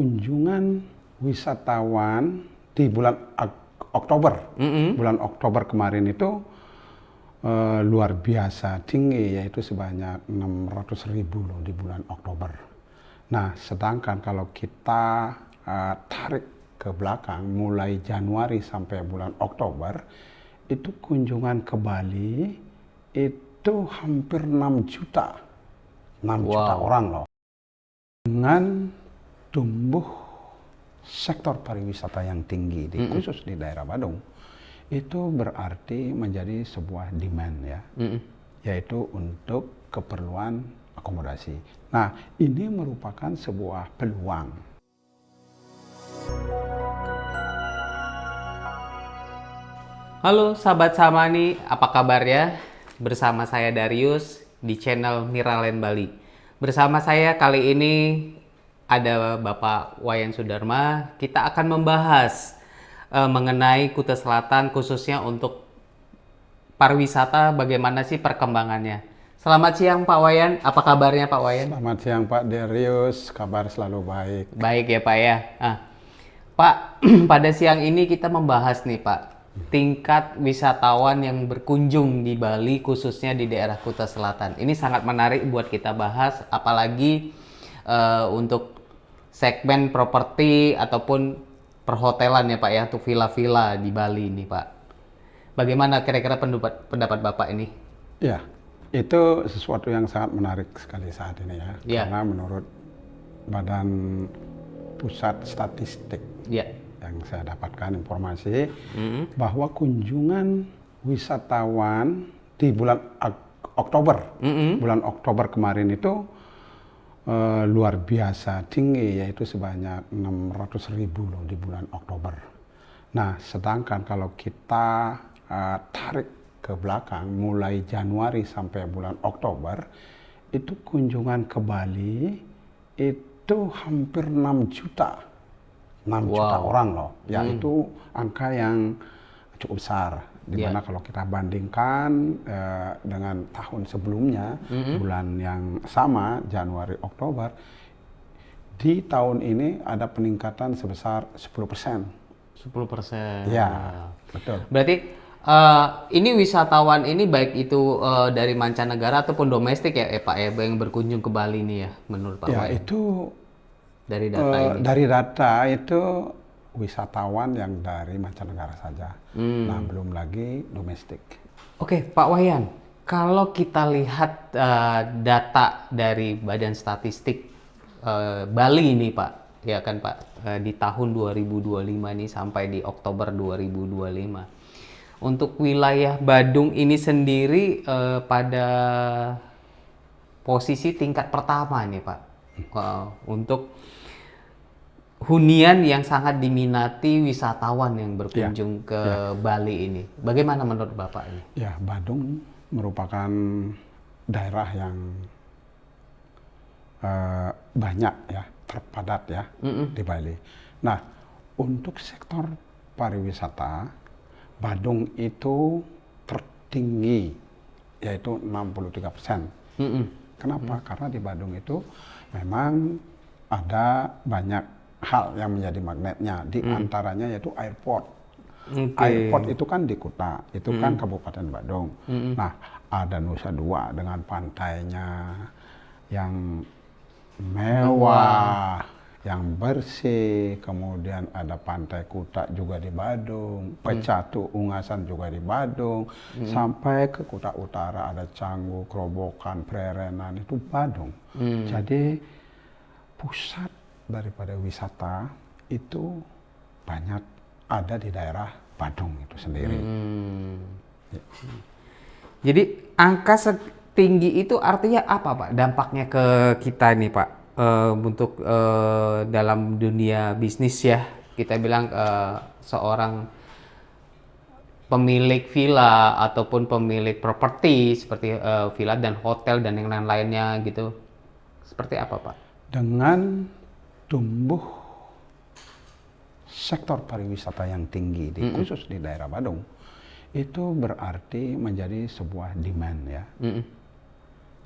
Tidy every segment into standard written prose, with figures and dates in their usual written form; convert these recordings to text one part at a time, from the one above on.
kunjungan wisatawan di bulan Oktober. Bulan Oktober kemarin itu luar biasa tinggi, yaitu sebanyak 600.000 loh di bulan Oktober. Nah, sedangkan kalau kita tarik ke belakang mulai Januari sampai bulan Oktober, itu kunjungan ke Bali itu hampir 6 juta. 6 juta orang loh. Dengan tumbuh sektor pariwisata yang tinggi, khusus di daerah Badung, itu berarti menjadi sebuah demand ya, yaitu untuk keperluan akomodasi. Nah, ini merupakan sebuah peluang. Halo sahabat Samani, apa kabar ya? Bersama saya Darius di channel Miraland Bali. Bersama saya kali ini ada Bapak Wayan Sudarma. Kita akan membahas mengenai Kuta Selatan, khususnya untuk pariwisata, bagaimana sih perkembangannya. Selamat siang Pak Wayan, apa kabarnya Pak Wayan? Selamat siang Pak Darius, kabar selalu baik. Baik ya Pak ya. Pak, pada siang ini kita membahas nih Pak, tingkat wisatawan yang berkunjung di Bali, khususnya di daerah Kuta Selatan. Ini sangat menarik buat kita bahas, apalagi untuk segmen properti ataupun perhotelan ya Pak ya, untuk villa-villa di Bali ini Pak. Bagaimana kira-kira pendapat Bapak ini? Ya, itu sesuatu yang sangat menarik sekali saat ini ya. Karena menurut Badan Pusat Statistik yang saya dapatkan informasi bahwa kunjungan wisatawan di bulan Oktober, bulan Oktober kemarin itu luar biasa tinggi, yaitu sebanyak 600.000 loh di bulan Oktober. Nah, sedangkan kalau kita tarik ke belakang mulai Januari sampai bulan Oktober, itu kunjungan ke Bali itu hampir 6 juta. 6 juta orang loh, yaitu angka yang cukup besar. Dimana kalau kita bandingkan dengan tahun sebelumnya, bulan yang sama, Januari, Oktober, di tahun ini ada peningkatan sebesar 10%. 10%? Ya, betul. Berarti ini wisatawan ini baik itu dari mancanegara ataupun domestik ya Pak ya, yang berkunjung ke Bali ini ya, menurut Pak Wayan? Ya, itu dari data ini? Dari data itu wisatawan yang dari mancanegara saja. Nah, belum lagi domestik. Oke, Pak Wayan, kalau kita lihat data dari Badan Statistik Bali ini Pak, ya kan Pak, di tahun 2025 ini sampai di Oktober 2025. Untuk wilayah Badung ini sendiri pada posisi tingkat pertama nih Pak, untuk hunian yang sangat diminati wisatawan yang berkunjung ke Bali ini. Bagaimana menurut Bapak ini? Ya, Badung merupakan daerah yang banyak ya, terpadat ya di Bali. Nah, untuk sektor pariwisata, Badung itu tertinggi, yaitu 63%. Kenapa? Karena di Badung itu memang ada banyak hal yang menjadi magnetnya, di antaranya yaitu airport. Airport itu kan di Kuta, itu kan Kabupaten Badung. Nah, ada Nusa Dua dengan pantainya yang mewah, yang bersih, kemudian ada Pantai Kuta juga di Badung, Pecatu, Ungasan juga di Badung, sampai ke Kuta Utara ada Canggu, Kerobokan, Prerenan, itu Badung. Jadi pusat daripada wisata itu banyak ada di daerah Badung itu sendiri. Jadi angka setinggi itu artinya apa Pak? Dampaknya ke kita nih Pak, untuk dalam dunia bisnis ya, kita bilang seorang pemilik villa ataupun pemilik properti seperti villa dan hotel dan yang lain-lainnya gitu, seperti apa Pak? Dengan tumbuh sektor pariwisata yang tinggi, khusus di daerah Badung, itu berarti menjadi sebuah demand ya,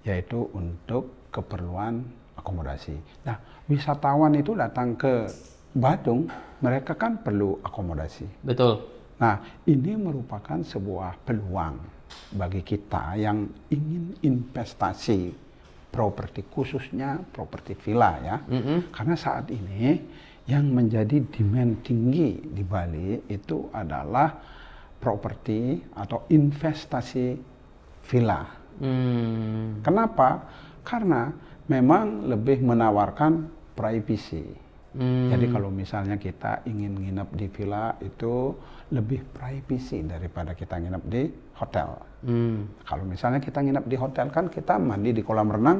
yaitu untuk keperluan akomodasi. Nah, wisatawan itu datang ke Badung, mereka kan perlu akomodasi. Betul. Nah, ini merupakan sebuah peluang bagi kita yang ingin investasi properti, khususnya properti villa ya. Karena saat ini yang menjadi demand tinggi di Bali itu adalah properti atau investasi villa. Kenapa? Karena memang lebih menawarkan privacy. Jadi kalau misalnya kita ingin nginep di villa itu lebih privacy daripada kita nginep di hotel. Kalau misalnya kita nginep di hotel kan kita mandi di kolam renang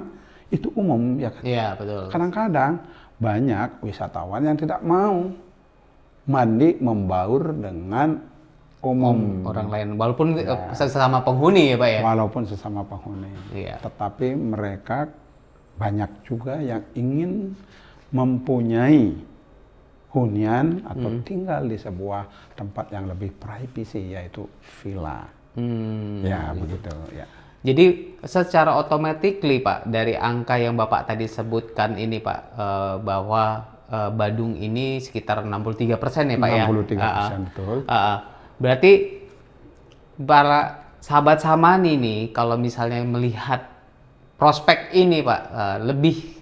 itu umum ya kan. Iya, betul. Kadang-kadang banyak wisatawan yang tidak mau mandi membaur dengan umum orang lain, walaupun sesama penghuni ya Pak ya. Walaupun sesama penghuni. Iya. Tetapi mereka banyak juga yang ingin mempunyai hunian atau tinggal di sebuah tempat yang lebih privacy yaitu villa. Ya begitu ya. Jadi secara otomatis Pak dari angka yang Bapak tadi sebutkan ini Pak bahwa Badung ini sekitar 63% ya Pak ya. 63% betul. Berarti para sahabat Samani nih kalau misalnya melihat prospek ini Pak lebih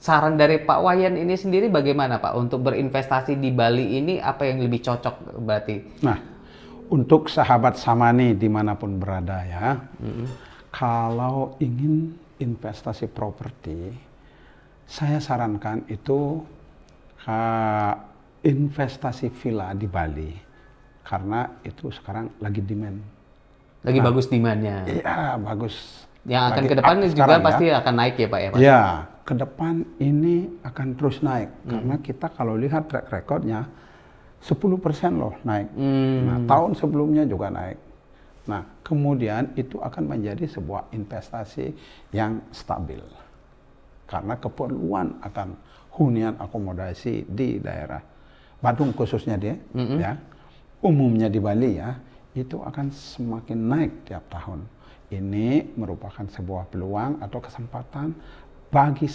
saran dari Pak Wayan ini sendiri bagaimana Pak untuk berinvestasi di Bali ini apa yang lebih cocok berarti? Nah, untuk sahabat Samani dimanapun berada ya, kalau ingin investasi properti, saya sarankan itu investasi villa di Bali karena itu sekarang lagi demand. Lagi bagus demandnya. Iya bagus. Yang akan ke depan juga pasti akan naik ya Pak ya Pak? Ya, ke depan ini akan terus naik. Karena kita kalau lihat track recordnya 10% loh naik. Nah, tahun sebelumnya juga naik. Nah, kemudian itu akan menjadi sebuah investasi yang stabil. Karena keperluan akan hunian akomodasi di daerah Badung khususnya dia, ya, umumnya di Bali ya, itu akan semakin naik tiap tahun. Ini merupakan sebuah peluang atau kesempatan bagi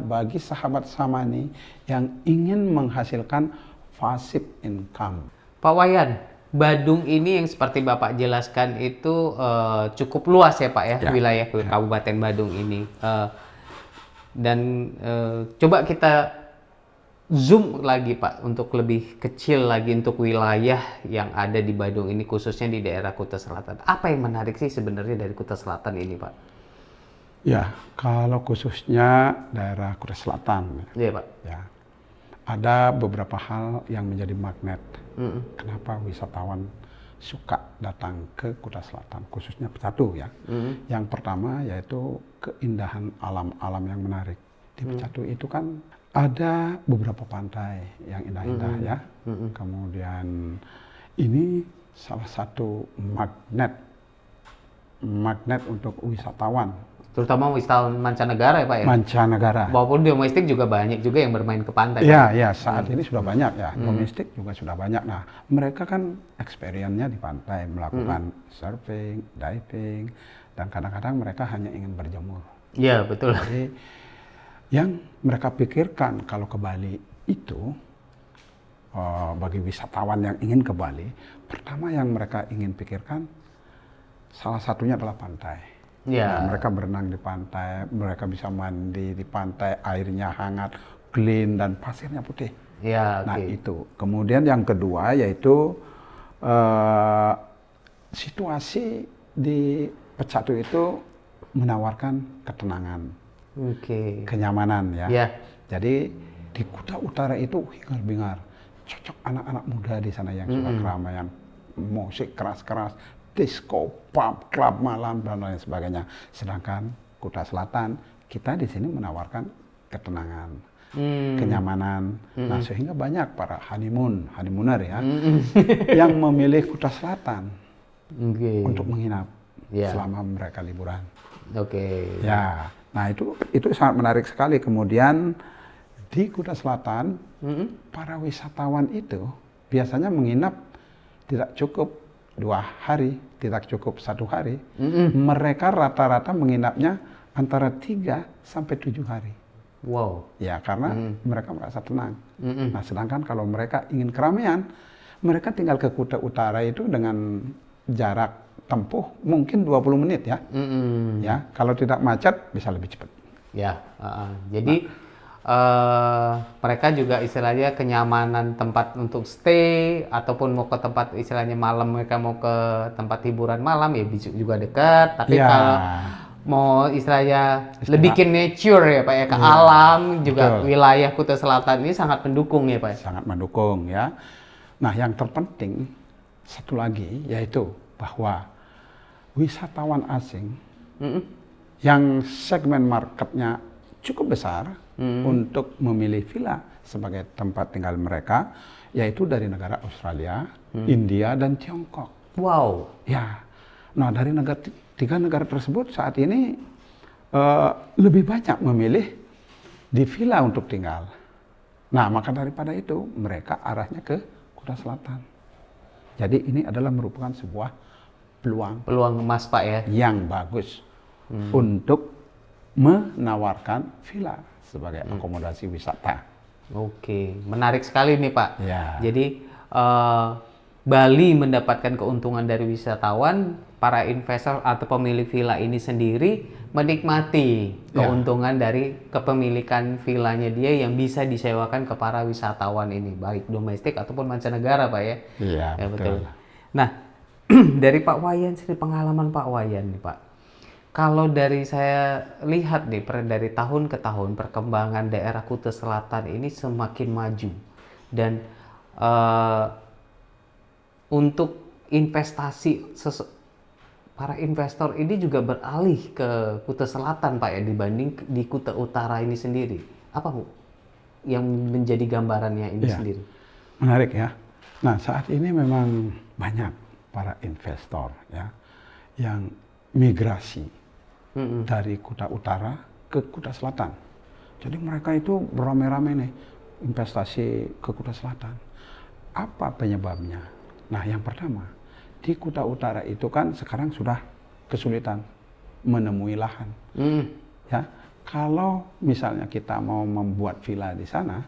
bagi sahabat Samani yang ingin menghasilkan passive income. Pak Wayan, Badung ini yang seperti Bapak jelaskan itu cukup luas ya Pak ya, wilayah Kabupaten Badung ini. Dan coba kita zoom lagi Pak untuk lebih kecil lagi untuk wilayah yang ada di Badung ini khususnya di daerah Kuta Selatan. Apa yang menarik sih sebenarnya dari Kuta Selatan ini Pak? Ya, kalau khususnya daerah Kuta Selatan. Iya Pak. Ya, ada beberapa hal yang menjadi magnet. Kenapa wisatawan suka datang ke Kuta Selatan, khususnya Pecatu ya. Yang pertama yaitu keindahan alam-alam yang menarik. Di Pecatu itu kan ada beberapa pantai yang indah-indah ya. Kemudian ini salah satu magnet untuk wisatawan. Terutama wisatawan mancanegara ya Pak ya? Mancanegara. Walaupun domestik juga banyak juga yang bermain ke pantai. Iya, ya saat ini sudah banyak ya. Domestik juga sudah banyak. Nah, mereka kan experience-nya di pantai, melakukan surfing, diving, dan kadang-kadang mereka hanya ingin berjemur. Iya, betul. Jadi, yang mereka pikirkan kalau ke Bali itu, bagi wisatawan yang ingin ke Bali, pertama yang mereka ingin pikirkan, salah satunya adalah pantai. Ya. Nah, mereka berenang di pantai, mereka bisa mandi di pantai, airnya hangat, clean, dan pasirnya putih. Ya, Nah itu. Kemudian yang kedua yaitu situasi di Pecatu itu menawarkan ketenangan. Kenyamanan ya. Jadi di Kuta Utara itu hingar-bingar, cocok anak-anak muda di sana yang suka keramaian, musik keras-keras, disco, pub, klub malam dan lain sebagainya. Sedangkan Kuta Selatan kita di sini menawarkan ketenangan, kenyamanan. Nah sehingga banyak para honeymooner ya yang memilih Kuta Selatan untuk menginap selama mereka liburan. Ya. Nah itu sangat menarik sekali. Kemudian di Kuta Selatan, para wisatawan itu biasanya menginap tidak cukup 2 hari, tidak cukup 1 hari. Mereka rata-rata menginapnya antara 3 sampai 7 hari. Wow. Ya, karena mereka merasa tenang. Nah, sedangkan kalau mereka ingin keramaian, mereka tinggal ke Kuta Utara itu dengan jarak tempuh mungkin 20 menit ya. Ya, kalau tidak macet bisa lebih cepat. Ya, jadi mereka juga istilahnya kenyamanan tempat untuk stay ataupun mau ke tempat istilahnya malam, mereka mau ke tempat hiburan malam ya juga dekat. Tapi kalau mau istilahnya lebih ke nature ya Pak ya, ke alam juga. Betul. Wilayah Kuta Selatan ini sangat mendukung ya Pak ya? Sangat mendukung ya. Nah, yang terpenting satu lagi yaitu bahwa wisatawan asing yang segmen marketnya cukup besar untuk memilih villa sebagai tempat tinggal mereka, yaitu dari negara Australia, India, dan Tiongkok. Wow. Ya, nah dari 3 negara tersebut saat ini lebih banyak memilih di villa untuk tinggal. Nah, maka daripada itu mereka arahnya ke Kuta Selatan. Jadi ini adalah merupakan sebuah peluang emas Pak ya, yang bagus untuk menawarkan villa sebagai akomodasi wisata. Oke, menarik sekali nih Pak. Ya. Jadi Bali mendapatkan keuntungan dari wisatawan, para investor atau pemilik villa ini sendiri menikmati keuntungan dari kepemilikan villanya dia yang bisa disewakan ke para wisatawan ini, baik domestik ataupun mancanegara Pak ya. Iya, ya, betul. Nah, dari Pak Wayan sendiri, pengalaman Pak Wayan nih Pak. Kalau dari saya lihat nih, dari tahun ke tahun perkembangan daerah Kuta Selatan ini semakin maju. Dan untuk investasi, para investor ini juga beralih ke Kuta Selatan Pak ya, dibanding di Kuta Utara ini sendiri. Apa Bu yang menjadi gambarannya ini sendiri? Menarik ya. Nah, saat ini memang banyak para investor ya yang migrasi dari Kuta Utara ke Kuta Selatan. Jadi mereka itu beramai-ramai nih investasi ke Kuta Selatan. Apa penyebabnya? Nah, yang pertama, di Kuta Utara itu kan sekarang sudah kesulitan menemui lahan. Ya, kalau misalnya kita mau membuat villa di sana,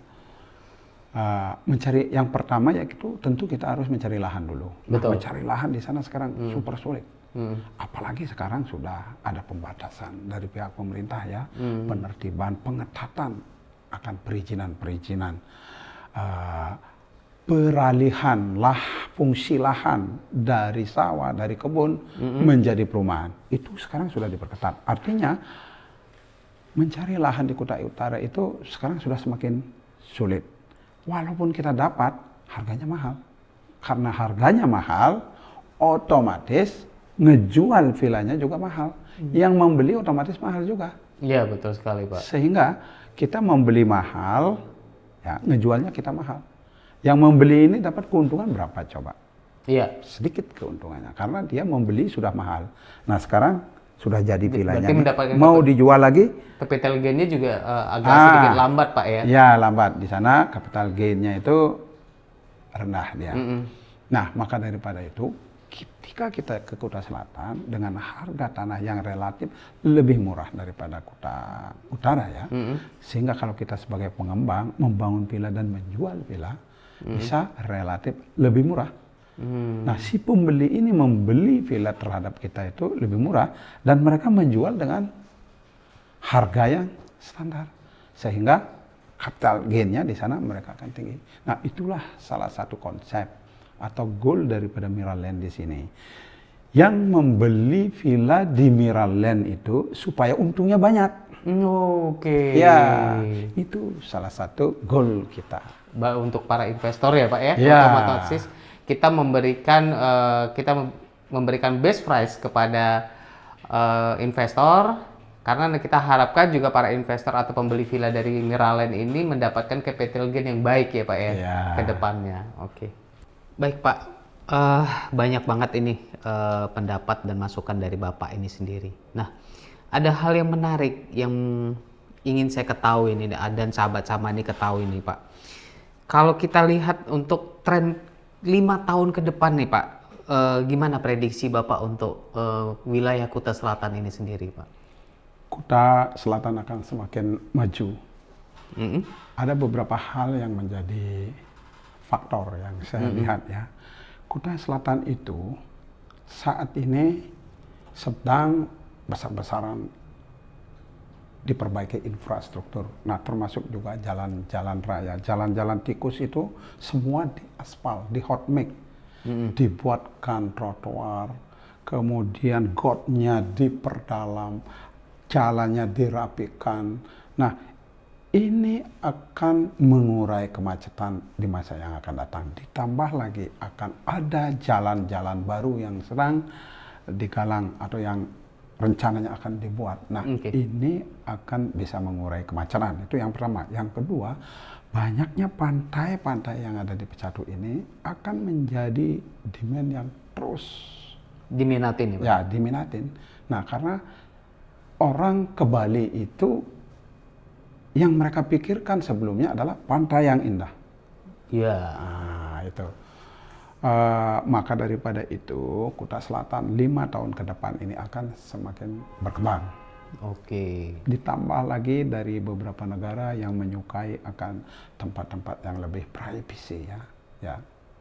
mencari yang pertama yaitu tentu kita harus mencari lahan dulu. Nah, mencari lahan di sana sekarang super sulit. Apalagi sekarang sudah ada pembatasan dari pihak pemerintah ya, penertiban, pengetatan akan perizinan, peralihan fungsi lahan dari sawah, dari kebun menjadi perumahan. Itu sekarang sudah diperketat. Artinya mencari lahan di Kuta Utara itu sekarang sudah semakin sulit. Walaupun kita dapat, harganya mahal. Karena harganya mahal, otomatis ngejual villanya juga mahal. Yang membeli otomatis mahal juga. Iya, betul sekali Pak. Sehingga kita membeli mahal, ya ngejualnya kita mahal. Yang membeli ini dapat keuntungan berapa coba? Iya. Sedikit keuntungannya, karena dia membeli sudah mahal. Nah, sekarang sudah jadi villanya. Mau dijual lagi? Capital gain-nya juga agak sedikit lambat Pak ya? Ya, lambat. Di sana capital gain-nya itu rendah dia. Nah, maka daripada itu, ketika kita ke Kuta Selatan dengan harga tanah yang relatif lebih murah daripada Kuta Utara ya, sehingga kalau kita sebagai pengembang membangun villa dan menjual villa bisa relatif lebih murah. Nah, si pembeli ini membeli villa terhadap kita itu lebih murah dan mereka menjual dengan harga yang standar, sehingga capital gain-nya di sana mereka akan tinggi. Nah, itulah salah satu konsep atau goal daripada Miraland di sini. Yang membeli villa di Miraland itu supaya untungnya banyak. Oke. Ya, itu salah satu goal kita. Untuk para investor ya Pak ya. Ya. Otomatis kita memberikan best price kepada investor, karena kita harapkan juga para investor atau pembeli villa dari Miraland ini mendapatkan capital gain yang baik ya Pak ya, ke depannya. Oke. Baik Pak, banyak banget ini pendapat dan masukan dari Bapak ini sendiri. Nah, ada hal yang menarik yang ingin saya ketahui ini dan sahabat-sahabat ini ketahui nih Pak. Kalau kita lihat untuk tren 5 tahun ke depan nih Pak, gimana prediksi Bapak untuk wilayah Kuta Selatan ini sendiri Pak? Kuta Selatan akan semakin maju. Ada beberapa hal yang menjadi faktor yang saya lihat ya. Kuta Selatan itu saat ini sedang besar-besaran diperbaiki infrastruktur. Nah, termasuk juga jalan-jalan raya, jalan-jalan tikus itu semua diaspal, di hot mix, dibuatkan trotoar, kemudian gotnya diperdalam, jalannya dirapikan. Nah, ini akan mengurai kemacetan di masa yang akan datang. Ditambah lagi akan ada jalan-jalan baru yang sedang digalang atau yang rencananya akan dibuat. Nah, ini akan bisa mengurai kemacetan. Itu yang pertama. Yang kedua, banyaknya pantai-pantai yang ada di Pecatu ini akan menjadi demand yang terus diminatin ya, Pak? Ya, diminatin. Nah, karena orang ke Bali itu yang mereka pikirkan sebelumnya adalah pantai yang indah. Iya. Nah, itu. Maka daripada itu, Kuta Selatan 5 tahun ke depan ini akan semakin berkembang. Oke. Ditambah lagi dari beberapa negara yang menyukai akan tempat-tempat yang lebih privacy ya. Ya,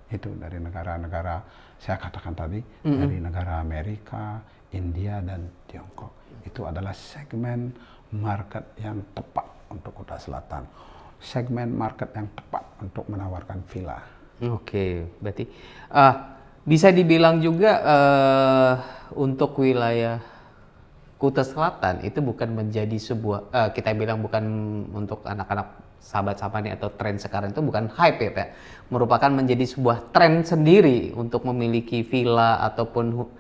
itu dari negara-negara saya katakan tadi, dari negara Amerika, India dan Tiongkok. Itu adalah segmen market yang tepat untuk Kuta Selatan. Segmen market yang tepat untuk menawarkan villa. Oke, berarti bisa dibilang juga untuk wilayah Kuta Selatan itu bukan menjadi sebuah kita bilang bukan untuk anak-anak sahabat Sapani atau tren sekarang itu bukan hype ya Pak, merupakan menjadi sebuah tren sendiri untuk memiliki villa ataupun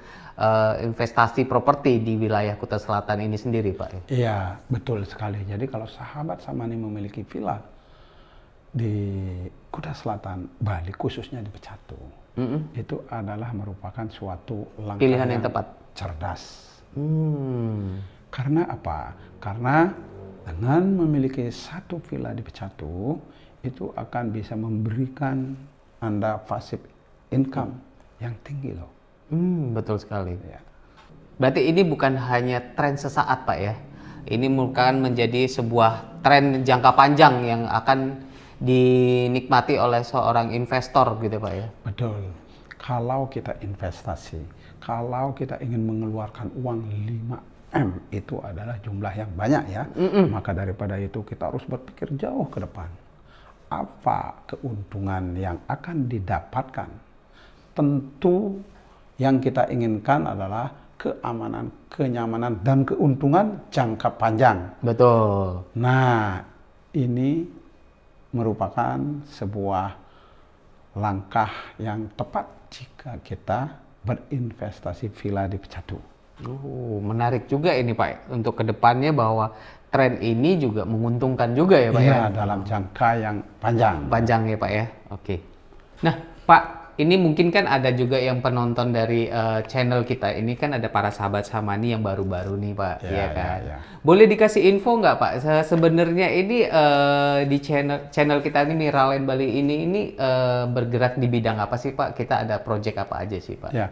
investasi properti di wilayah Kuta Selatan ini sendiri Pak. Iya, betul sekali. Jadi kalau sahabat Sapani memiliki villa di Kuta Selatan, Bali khususnya di Pecatu, itu adalah merupakan suatu langkah pilihan yang tepat, cerdas. Karena apa? Karena dengan memiliki satu villa di Pecatu, itu akan bisa memberikan Anda passive income yang tinggi loh. Betul sekali. Ya. Berarti ini bukan hanya tren sesaat Pak ya. Ini bukan menjadi sebuah tren jangka panjang yang akan dinikmati oleh seorang investor gitu Pak ya. Betul. Kalau kita investasi, kalau kita ingin mengeluarkan uang 5M itu adalah jumlah yang banyak ya. Maka daripada itu kita harus berpikir jauh ke depan. Apa keuntungan yang akan didapatkan? Tentu yang kita inginkan adalah keamanan, kenyamanan, dan keuntungan jangka panjang. Betul. Nah, ini merupakan sebuah langkah yang tepat jika kita berinvestasi villa di Pecatu. Menarik juga ini Pak untuk kedepannya bahwa tren ini juga menguntungkan juga ya Pak ya. Iya, dalam jangka yang panjang. Panjang ya Pak ya. Oke. Nah Pak, ini mungkin kan ada juga yang penonton dari channel kita ini kan ada para sahabat Sapani yang baru-baru nih Pak, ya kan? Ya. Boleh dikasih info nggak Pak? Sebenarnya ini di channel kita ini Miraland Bali ini bergerak di bidang apa sih Pak? Kita ada project apa aja sih Pak? Ya.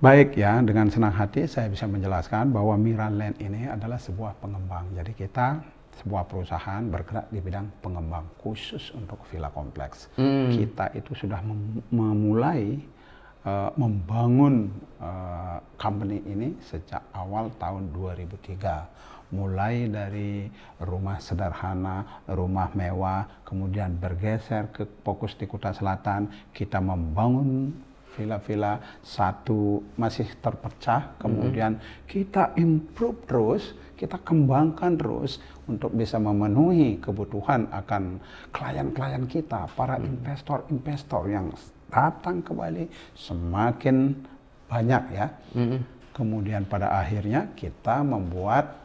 Baik ya, dengan senang hati saya bisa menjelaskan bahwa Miraland ini adalah sebuah pengembang. Jadi kita sebuah perusahaan bergerak di bidang pengembang khusus untuk villa kompleks. Kita itu sudah memulai membangun company ini sejak awal tahun 2003. Mulai dari rumah sederhana, rumah mewah, kemudian bergeser ke fokus di Kuta Selatan. Kita membangun villa-villa, satu masih terpecah, kemudian kita improve terus, kita kembangkan terus untuk bisa memenuhi kebutuhan akan klien-klien kita, para investor-investor yang datang ke Bali semakin banyak ya. Kemudian pada akhirnya kita membuat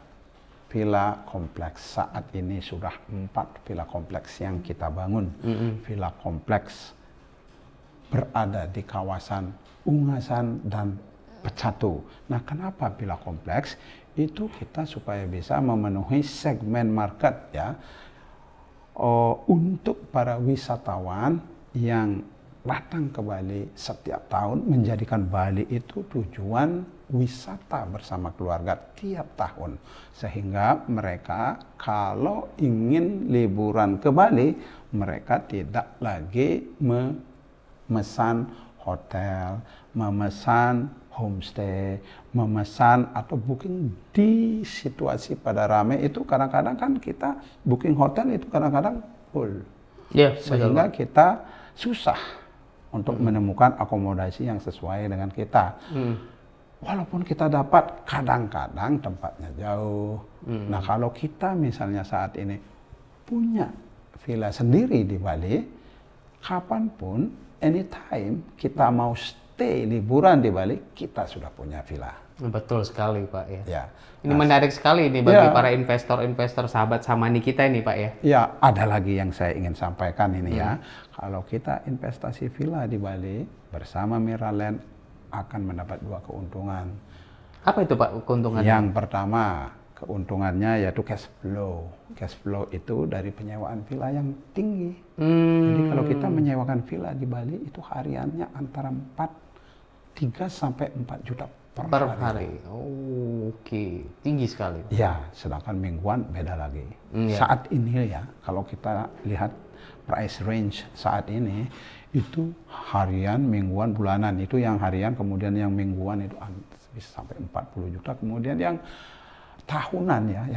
villa kompleks. Saat ini sudah 4 villa kompleks yang kita bangun. Villa kompleks berada di kawasan Ungasan dan Pecatu. Nah, kenapa villa kompleks? Itu kita supaya bisa memenuhi segmen market ya, untuk para wisatawan yang datang ke Bali setiap tahun, menjadikan Bali itu tujuan wisata bersama keluarga tiap tahun. Sehingga mereka kalau ingin liburan ke Bali, mereka tidak lagi memesan hotel, memesan homestay, memesan atau booking di situasi pada rame itu. Kadang-kadang kan kita booking hotel itu kadang-kadang full. Sehingga kita susah untuk menemukan akomodasi yang sesuai dengan kita. Walaupun kita dapat, kadang-kadang tempatnya jauh. Nah, kalau kita misalnya saat ini punya villa sendiri di Bali, kapanpun, anytime kita mau stay liburan di Bali, kita sudah punya villa. Betul sekali, Pak, ya. Ini menarik sekali nih bagi para investor-investor sahabat Samani kita ini, Pak, ya. Ya, ada lagi yang saya ingin sampaikan ini ya. Kalau kita investasi villa di Bali bersama Miraland, akan mendapat 2 keuntungan. Apa itu, Pak, keuntungannya? Yang pertama, keuntungannya yaitu cash flow. Cash flow itu dari penyewaan villa yang tinggi. Jadi kalau kita menyewakan villa di Bali itu hariannya antara 3 sampai 4 juta per hari. Oh, oke. Tinggi sekali. Ya, sedangkan mingguan beda lagi. Saat ini ya, kalau kita lihat price range saat ini, itu harian, mingguan, bulanan. Itu yang harian, kemudian yang mingguan itu bisa sampai 40 juta. Kemudian yang tahunan ya,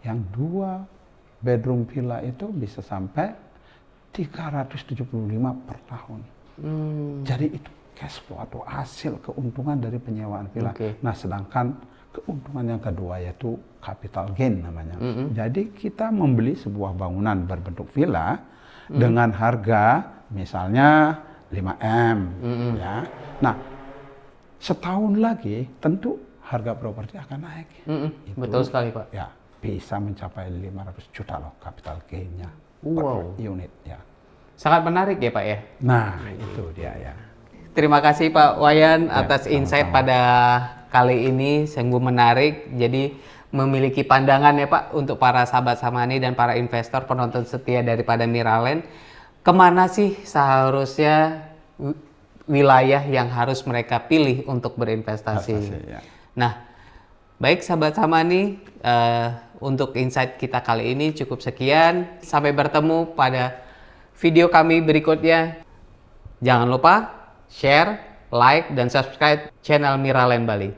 yang 2 bedroom villa itu bisa sampai 375 per tahun. Jadi itu cash flow atau hasil keuntungan dari penyewaan villa. Nah, sedangkan keuntungan yang kedua yaitu capital gain namanya. Jadi kita membeli sebuah bangunan berbentuk villa dengan harga misalnya 5M ya. Nah, setahun lagi tentu harga properti akan naik. Betul sekali, Pak. Ya, bisa mencapai 500 juta loh capital gain-nya per unit ya. Sangat menarik ya, Pak, ya. Nah, itu dia ya. Terima kasih Pak Wayan atas insight pada kali ini, sungguh menarik. Jadi memiliki pandangan ya Pak untuk para sahabat Samani dan para investor penonton setia daripada Miraland. Kemana sih seharusnya wilayah yang harus mereka pilih untuk berinvestasi? Ya. Nah, baik sahabat Samani, untuk insight kita kali ini cukup sekian. Sampai bertemu pada video kami berikutnya. Jangan lupa share, like, dan subscribe channel Miraland Bali.